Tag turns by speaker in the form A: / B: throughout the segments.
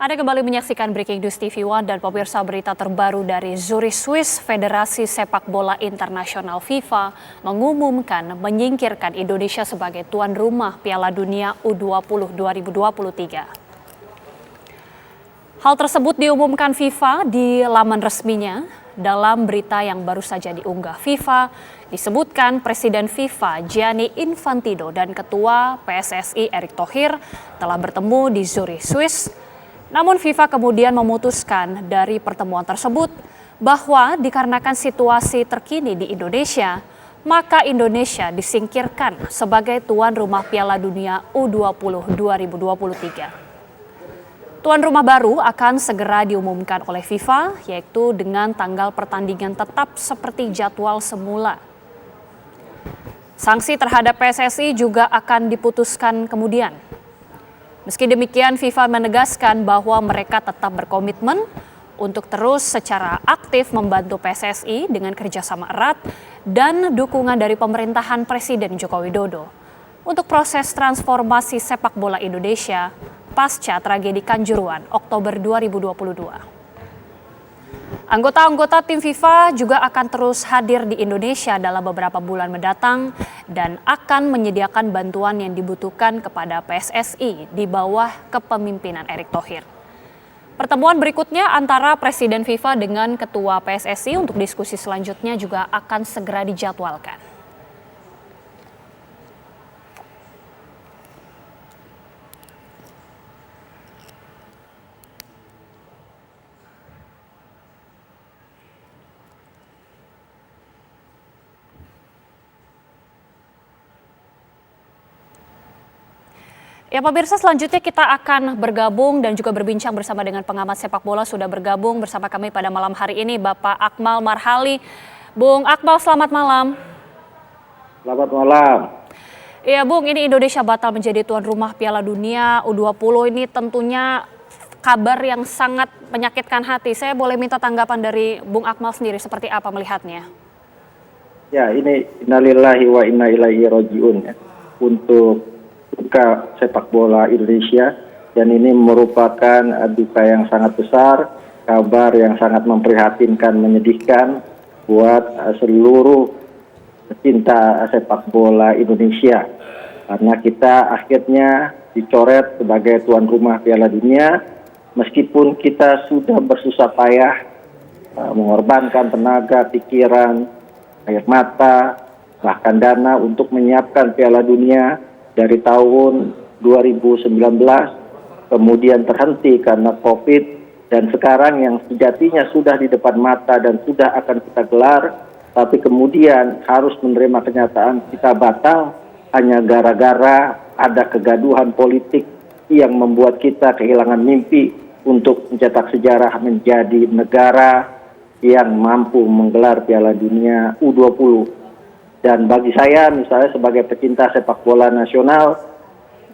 A: Anda kembali menyaksikan Breaking News TV One dan pemirsa berita terbaru dari Zurich, Swiss. Federasi Sepak Bola Internasional FIFA mengumumkan menyingkirkan Indonesia sebagai tuan rumah Piala Dunia U20 2023. Hal tersebut diumumkan FIFA di laman resminya. Dalam berita yang baru saja diunggah FIFA, disebutkan Presiden FIFA Gianni Infantino dan Ketua PSSI Erick Thohir telah bertemu di Zurich, Swiss. Namun FIFA kemudian memutuskan dari pertemuan tersebut bahwa dikarenakan situasi terkini di Indonesia, maka Indonesia disingkirkan sebagai tuan rumah Piala Dunia U20 2023. Tuan rumah baru akan segera diumumkan oleh FIFA, yaitu dengan tanggal pertandingan tetap seperti jadwal semula. Sanksi terhadap PSSI juga akan diputuskan kemudian. Meski demikian, FIFA menegaskan bahwa mereka tetap berkomitmen untuk terus secara aktif membantu PSSI dengan kerjasama erat dan dukungan dari pemerintahan Presiden Joko Widodo untuk proses transformasi sepak bola Indonesia pasca tragedi Kanjuruhan Oktober 2022. Anggota-anggota tim FIFA juga akan terus hadir di Indonesia dalam beberapa bulan mendatang dan akan menyediakan bantuan yang dibutuhkan kepada PSSI di bawah kepemimpinan Erick Thohir. Pertemuan berikutnya antara Presiden FIFA dengan Ketua PSSI untuk diskusi selanjutnya juga akan segera dijadwalkan. Ya pemirsa, selanjutnya kita akan bergabung dan juga berbincang bersama dengan pengamat sepak bola. Sudah bergabung bersama kami pada malam hari ini Bapak Akmal Marhali. Bung Akmal, selamat malam.
B: Selamat malam.
A: Ya Bung, ini Indonesia batal menjadi tuan rumah Piala Dunia U20. Ini tentunya kabar yang sangat menyakitkan hati. Saya boleh minta tanggapan dari Bung Akmal sendiri, seperti apa melihatnya?
B: Ya, ini innalillahi wa inna ilaihi rajiun ya, untuk duka sepak bola Indonesia, dan ini merupakan duka yang sangat besar, kabar yang sangat memprihatinkan, menyedihkan buat seluruh pecinta sepak bola Indonesia, karena kita akhirnya dicoret sebagai tuan rumah Piala Dunia meskipun kita sudah bersusah payah mengorbankan tenaga, pikiran, air mata, bahkan dana untuk menyiapkan Piala Dunia dari tahun 2019, kemudian terhenti karena COVID, dan sekarang yang sejatinya sudah di depan mata dan sudah akan kita gelar, tapi kemudian harus menerima kenyataan kita batal hanya gara-gara ada kegaduhan politik yang membuat kita kehilangan mimpi untuk mencetak sejarah menjadi negara yang mampu menggelar Piala Dunia U20. Dan bagi saya, misalnya sebagai pecinta sepak bola nasional,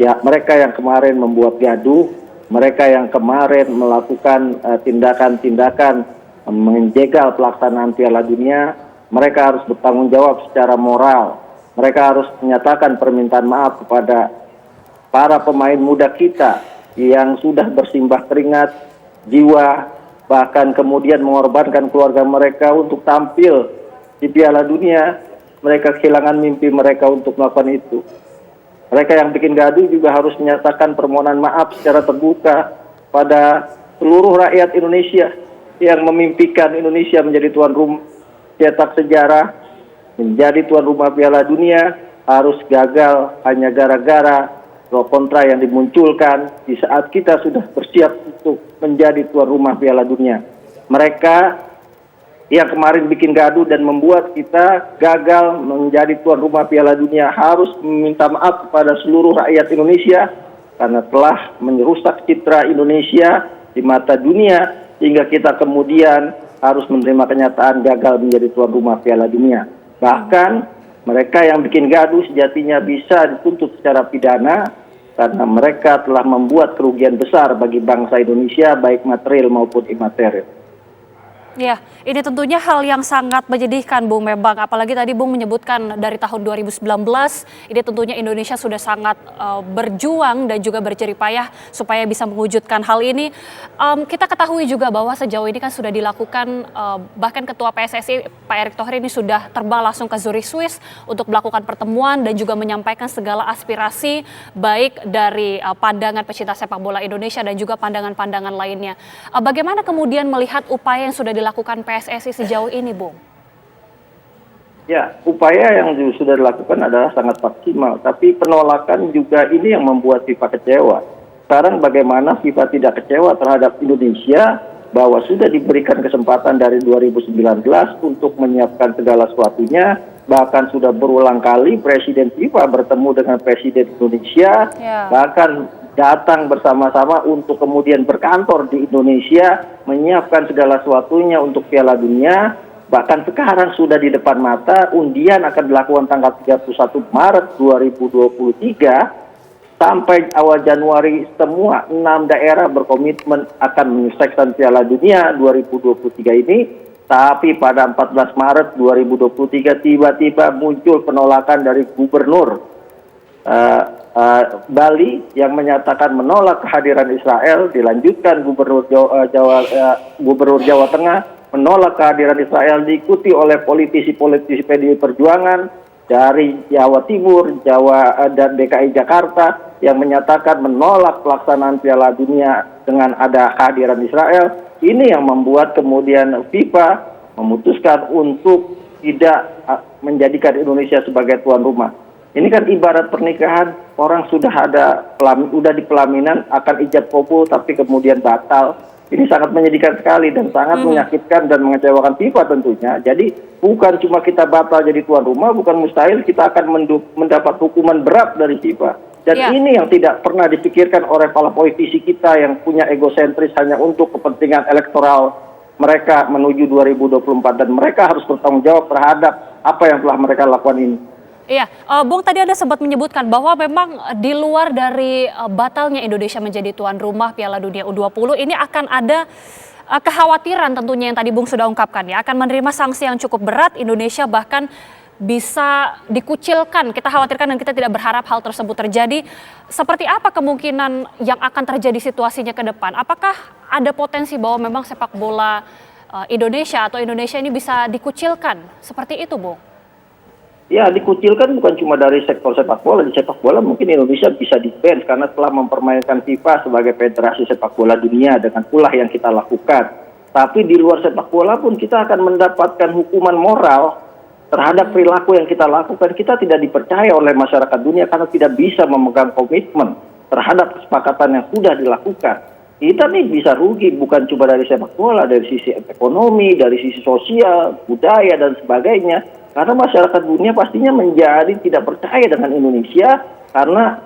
B: ya mereka yang kemarin membuat gaduh, mereka yang kemarin melakukan tindakan-tindakan menjegal pelaksanaan Piala Dunia, mereka harus bertanggung jawab secara moral. Mereka harus menyatakan permintaan maaf kepada para pemain muda kita yang sudah bersimbah keringat, jiwa, bahkan kemudian mengorbankan keluarga mereka untuk tampil di Piala Dunia. Mereka kehilangan mimpi mereka untuk melakukan itu. Mereka yang bikin gaduh juga harus menyatakan permohonan maaf secara terbuka pada seluruh rakyat Indonesia yang memimpikan Indonesia menjadi tuan rumah, cetak sejarah, menjadi tuan rumah Piala Dunia, harus gagal hanya gara-gara pro kontra yang dimunculkan di saat kita sudah bersiap untuk menjadi tuan rumah Piala Dunia. Mereka yang kemarin bikin gaduh dan membuat kita gagal menjadi tuan rumah Piala Dunia harus meminta maaf kepada seluruh rakyat Indonesia karena telah merusak citra Indonesia di mata dunia hingga kita kemudian harus menerima kenyataan gagal menjadi tuan rumah Piala Dunia. Bahkan mereka yang bikin gaduh sejatinya bisa dituntut secara pidana karena mereka telah membuat kerugian besar bagi bangsa Indonesia baik material maupun imaterial.
A: Ya, ini tentunya hal yang sangat menyedihkan, Bung, memang. Apalagi tadi Bung menyebutkan dari tahun 2019, ini tentunya Indonesia sudah sangat berjuang dan juga berjerih payah supaya bisa mewujudkan hal ini. Kita ketahui juga bahwa sejauh ini kan sudah dilakukan, bahkan Ketua PSSI Pak Erick Thohir ini sudah terbang langsung ke Zurich, Swiss untuk melakukan pertemuan dan juga menyampaikan segala aspirasi baik dari pandangan pecinta sepak bola Indonesia dan juga pandangan-pandangan lainnya. Bagaimana kemudian melihat upaya yang sudah dilakukan PSSI sejauh ini, Bung?
B: Ya, upaya yang sudah dilakukan adalah sangat maksimal, tapi penolakan juga ini yang membuat FIFA kecewa. Sekarang bagaimana FIFA tidak kecewa terhadap Indonesia bahwa sudah diberikan kesempatan dari 2019 untuk menyiapkan segala sesuatunya, bahkan sudah berulang kali Presiden FIFA bertemu dengan Presiden Indonesia, bahkan datang bersama-sama untuk kemudian berkantor di Indonesia, menyiapkan segala sesuatunya untuk Piala Dunia. Bahkan sekarang sudah di depan mata, undian akan dilakukan tanggal 31 Maret 2023, sampai awal Januari semua 6 daerah berkomitmen akan menyukseskan Piala Dunia 2023 ini. Tapi pada 14 Maret 2023 tiba-tiba muncul penolakan dari Gubernur Bali yang menyatakan menolak kehadiran Israel, dilanjutkan Gubernur Jawa Tengah menolak kehadiran Israel, diikuti oleh politisi-politisi PDI Perjuangan dari Jawa Timur, Jawa dan DKI Jakarta yang menyatakan menolak pelaksanaan Piala Dunia dengan ada kehadiran Israel. Ini yang membuat kemudian FIFA memutuskan untuk tidak menjadikan Indonesia sebagai tuan rumah. Ini kan ibarat pernikahan, orang sudah di pelaminan akan ijab kabul tapi kemudian batal. Ini sangat menyedihkan sekali dan sangat menyakitkan dan mengecewakan FIFA tentunya. Jadi bukan cuma kita batal jadi tuan rumah, bukan mustahil kita akan mendapat hukuman berat dari FIFA. Dan ini yang tidak pernah dipikirkan oleh para politisi kita yang punya egosentris hanya untuk kepentingan elektoral mereka menuju 2024, dan mereka harus bertanggung jawab terhadap apa yang telah mereka lakukan ini.
A: Iya, Bung, tadi Anda sempat menyebutkan bahwa memang di luar dari batalnya Indonesia menjadi tuan rumah Piala Dunia U20 ini akan ada kekhawatiran tentunya yang tadi Bung sudah ungkapkan ya, akan menerima sanksi yang cukup berat. Indonesia bahkan bisa dikucilkan. Kita khawatirkan dan kita tidak berharap hal tersebut terjadi. Seperti apa kemungkinan yang akan terjadi situasinya ke depan? Apakah ada potensi bahwa memang sepak bola Indonesia atau Indonesia ini bisa dikucilkan? Seperti itu, Bung?
B: Ya, dikucilkan bukan cuma dari sektor sepak bola. Di sepak bola mungkin Indonesia bisa di-ban karena telah mempermainkan FIFA sebagai federasi sepak bola dunia dengan ulah yang kita lakukan. Tapi di luar sepak bola pun kita akan mendapatkan hukuman moral terhadap perilaku yang kita lakukan. Kita tidak dipercaya oleh masyarakat dunia karena tidak bisa memegang komitmen terhadap kesepakatan yang sudah dilakukan. Kita nih bisa rugi bukan cuma dari sepak bola, dari sisi ekonomi, dari sisi sosial, budaya, dan sebagainya. Karena masyarakat dunia pastinya menjadi tidak percaya dengan Indonesia karena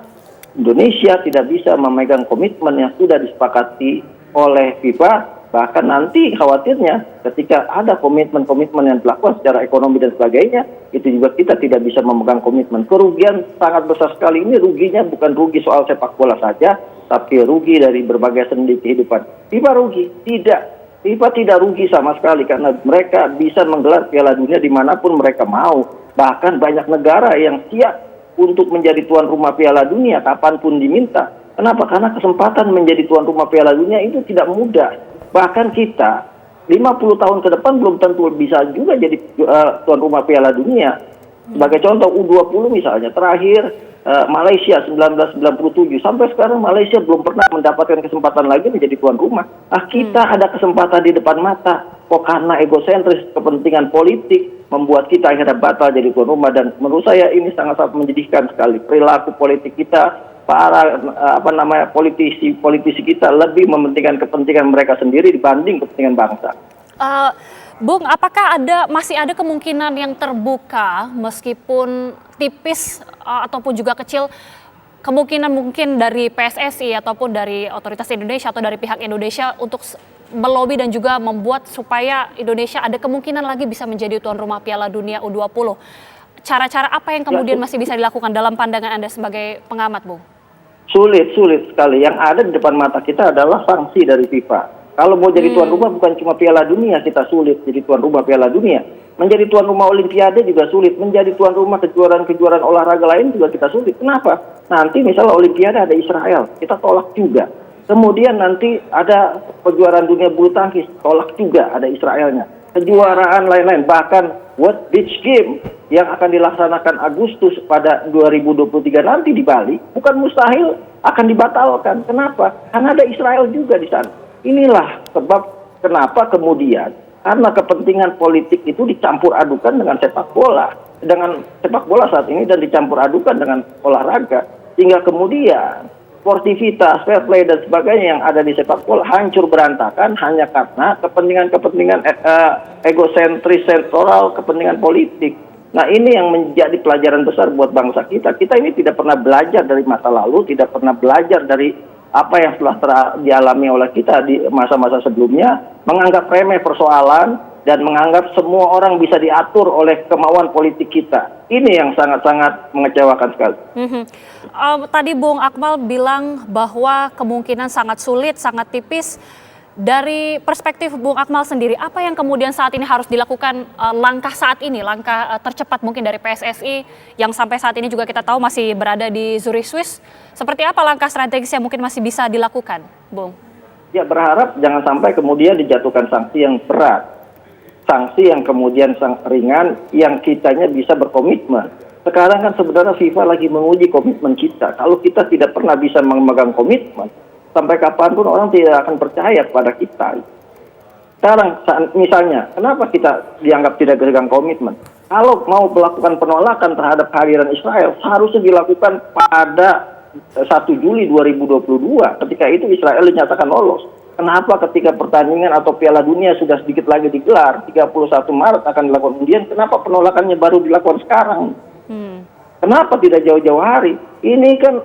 B: Indonesia tidak bisa memegang komitmen yang sudah disepakati oleh FIFA. Bahkan nanti khawatirnya ketika ada komitmen-komitmen yang dilakukan secara ekonomi dan sebagainya, itu juga kita tidak bisa memegang komitmen. Kerugian sangat besar sekali. Ini ruginya bukan rugi soal sepak bola saja, tapi rugi dari berbagai sendi kehidupan. FIFA rugi? Tidak. FIFA tidak rugi sama sekali karena mereka bisa menggelar Piala Dunia dimanapun mereka mau. Bahkan banyak negara yang siap untuk menjadi tuan rumah Piala Dunia kapanpun diminta. Kenapa? Karena kesempatan menjadi tuan rumah Piala Dunia itu tidak mudah. Bahkan kita 50 tahun ke depan belum tentu bisa juga jadi tuan rumah Piala Dunia. Sebagai contoh U20 misalnya, terakhir Malaysia 1997, sampai sekarang Malaysia belum pernah mendapatkan kesempatan lagi menjadi tuan rumah. Kita ada kesempatan di depan mata, kok karena egosentris kepentingan politik membuat kita akhirnya batal jadi tuan rumah. Dan menurut saya ini sangat-sangat menyedihkan sekali perilaku politik kita. Para politisi kita lebih mementingkan kepentingan mereka sendiri dibanding kepentingan bangsa.
A: Bung, apakah masih ada kemungkinan yang terbuka meskipun tipis ataupun juga kecil, kemungkinan mungkin dari PSSI ataupun dari otoritas Indonesia atau dari pihak Indonesia untuk melobi dan juga membuat supaya Indonesia ada kemungkinan lagi bisa menjadi tuan rumah Piala Dunia U20? Cara-cara apa yang kemudian masih bisa dilakukan dalam pandangan Anda sebagai pengamat, Bung?
B: Sulit sekali. Yang ada di depan mata kita adalah sanksi dari FIFA. Kalau mau jadi tuan rumah bukan cuma Piala Dunia kita sulit jadi tuan rumah Piala Dunia. Menjadi tuan rumah Olimpiade juga sulit. Menjadi tuan rumah kejuaraan-kejuaraan olahraga lain juga kita sulit. Kenapa? Nanti misalnya Olimpiade ada Israel, kita tolak juga. Kemudian nanti ada kejuaraan dunia bulu tangkis, tolak juga ada Israelnya. Kejuaraan lain-lain, bahkan World Beach Game yang akan dilaksanakan Agustus pada 2023 nanti di Bali, bukan mustahil akan dibatalkan. Kenapa? Karena ada Israel juga di sana. Inilah sebab kenapa kemudian karena kepentingan politik itu dicampur adukan dengan sepak bola. Dengan sepak bola saat ini dan dicampur adukan dengan olahraga. Sehingga kemudian sportivitas, fair play dan sebagainya yang ada di sepak bola hancur berantakan hanya karena kepentingan-kepentingan egosentris sektoral, kepentingan politik. Nah ini yang menjadi pelajaran besar buat bangsa kita. Kita ini tidak pernah belajar dari masa lalu, tidak pernah belajar dari apa yang telah dialami oleh kita di masa-masa sebelumnya, menganggap remeh persoalan dan menganggap semua orang bisa diatur oleh kemauan politik kita. Ini yang sangat-sangat mengecewakan sekali.
A: Tadi Bung Akmal bilang bahwa kemungkinan sangat sulit, sangat tipis. Dari perspektif Bung Akmal sendiri, apa yang kemudian saat ini harus dilakukan langkah saat ini, langkah tercepat mungkin dari PSSI yang sampai saat ini juga kita tahu masih berada di Zurich, Swiss. Seperti apa langkah strategis yang mungkin masih bisa dilakukan, Bung? Ya
B: berharap jangan sampai kemudian dijatuhkan sanksi yang berat. Sanksi yang kemudian ringan, yang kitanya bisa berkomitmen. Sekarang kan sebenarnya FIFA lagi menguji komitmen kita. Kalau kita tidak pernah bisa memegang komitmen, sampai kapanpun orang tidak akan percaya kepada kita. Sekarang misalnya, kenapa kita dianggap tidak pegang komitmen? Kalau mau melakukan penolakan terhadap kehadiran Israel, seharusnya dilakukan pada 1 Juli 2022, ketika itu Israel dinyatakan lolos. Kenapa ketika pertandingan atau Piala Dunia sudah sedikit lagi digelar, 31 Maret akan dilakukan, kemudian kenapa penolakannya baru dilakukan sekarang? Kenapa tidak jauh-jauh hari? Ini kan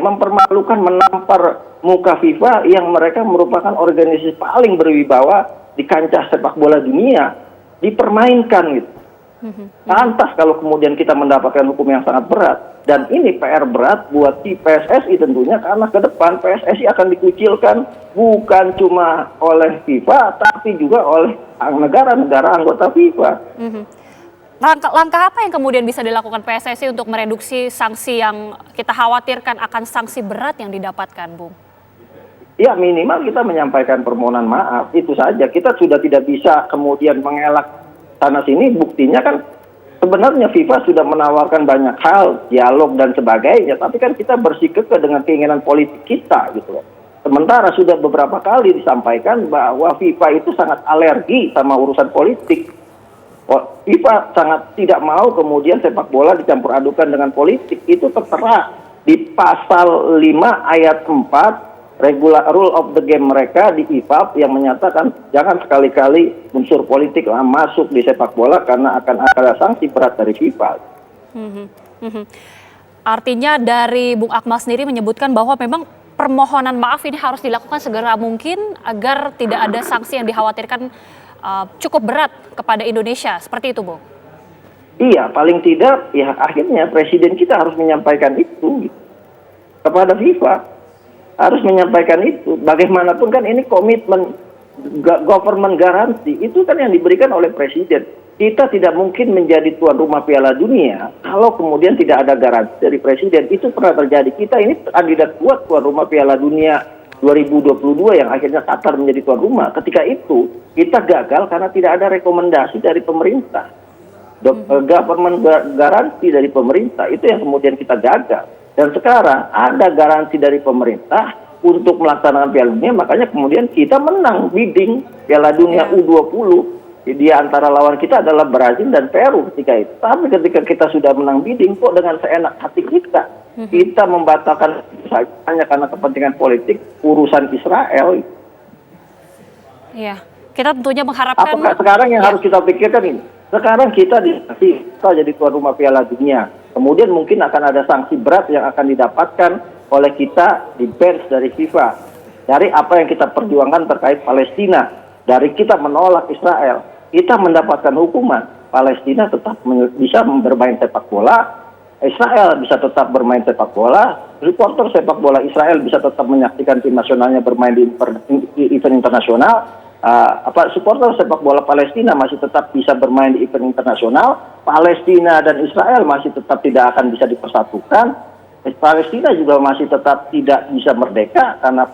B: mempermalukan, menampar muka FIFA yang mereka merupakan organisasi paling berwibawa di kancah sepak bola dunia, dipermainkan gitu. Lantas kalau kemudian kita mendapatkan hukum yang sangat berat, dan ini PR berat buat di PSSI tentunya, karena ke depan PSSI akan dikucilkan bukan cuma oleh FIFA, tapi juga oleh negara-negara anggota FIFA.
A: Langkah apa yang kemudian bisa dilakukan PSSI untuk mereduksi sanksi yang kita khawatirkan akan sanksi berat yang didapatkan, Bung?
B: Ya minimal kita menyampaikan permohonan maaf, itu saja. Kita sudah tidak bisa kemudian mengelak sana sini, buktinya kan sebenarnya FIFA sudah menawarkan banyak hal, dialog dan sebagainya, tapi kan kita bersikukuh dengan keinginan politik kita gitu loh. Sementara sudah beberapa kali disampaikan bahwa FIFA itu sangat alergi sama urusan politik. FIFA sangat tidak mau kemudian sepak bola dicampur adukan dengan politik. Itu tertera di pasal 5 ayat 4 rule of the game mereka di IFAB yang menyatakan jangan sekali-kali unsur politik masuk di sepak bola karena akan ada sanksi berat dari FIFA.
A: Artinya dari Bung Akmal sendiri menyebutkan bahwa memang permohonan maaf ini harus dilakukan segera mungkin agar tidak ada sanksi yang dikhawatirkan cukup berat kepada Indonesia, seperti itu, Bung?
B: Iya, paling tidak ya akhirnya presiden kita harus menyampaikan itu gitu. Kepada FIFA harus menyampaikan itu. Bagaimanapun kan ini komitmen government garansi itu kan yang diberikan oleh presiden. Kita tidak mungkin menjadi tuan rumah Piala Dunia kalau kemudian tidak ada garansi dari presiden. Itu pernah terjadi. Kita ini kandidat kuat tuan rumah Piala Dunia 2022 yang akhirnya Qatar menjadi tuan rumah. Ketika itu kita gagal karena tidak ada rekomendasi dari pemerintah. Government garansi dari pemerintah itu yang kemudian kita gagal. Dan sekarang ada garansi dari pemerintah untuk melaksanakan Piala Dunia, makanya kemudian kita menang bidding Piala Dunia U20. Di antara lawan kita adalah Brazil dan Peru ketika itu. Tapi ketika kita sudah menang bidding, kok dengan seenak hati kita membatalkan hanya karena kepentingan politik urusan Israel.
A: Iya, kita tentunya mengharapkan.
B: Apakah sekarang yang harus kita pikirkan ini? Sekarang kita jadi tuan rumah Piala Dunia. Kemudian mungkin akan ada sanksi berat yang akan didapatkan oleh kita di bench dari FIFA. Dari apa yang kita perjuangkan terkait Palestina. Dari kita menolak Israel. Kita mendapatkan hukuman. Palestina tetap bisa bermain sepak bola. Israel bisa tetap bermain sepak bola. reporter sepak bola Israel bisa tetap menyaksikan tim nasionalnya bermain di event internasional, supporter sepak bola Palestina masih tetap bisa bermain di event internasional. Palestina dan Israel masih tetap tidak akan bisa dipersatukan. Palestina juga masih tetap tidak bisa merdeka karena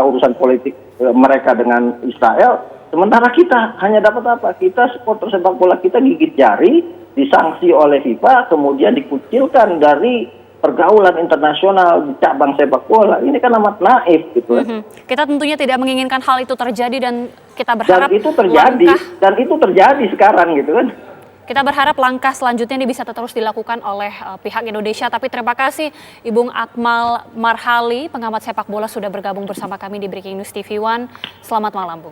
B: urusan politik mereka dengan Israel. Sementara kita hanya dapat apa? Kita supporter sepak bola kita gigit jari, disanksi oleh FIFA, kemudian dikucilkan dari pergaulan internasional di cabang sepak bola. Ini kan amat naif gitu.
A: Kita tentunya tidak menginginkan hal itu terjadi dan kita berharap
B: dan itu terjadi sekarang gitu kan.
A: Kita berharap langkah selanjutnya ini bisa terus dilakukan oleh pihak Indonesia. Tapi terima kasih Ibu Akmal Marhali, pengamat sepak bola sudah bergabung bersama kami di Breaking News TV One. Selamat malam, Bu.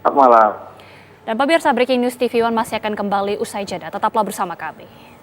B: Selamat malam.
A: Dan pemirsa, Breaking News TV One masih akan kembali usai jeda. Tetaplah bersama kami.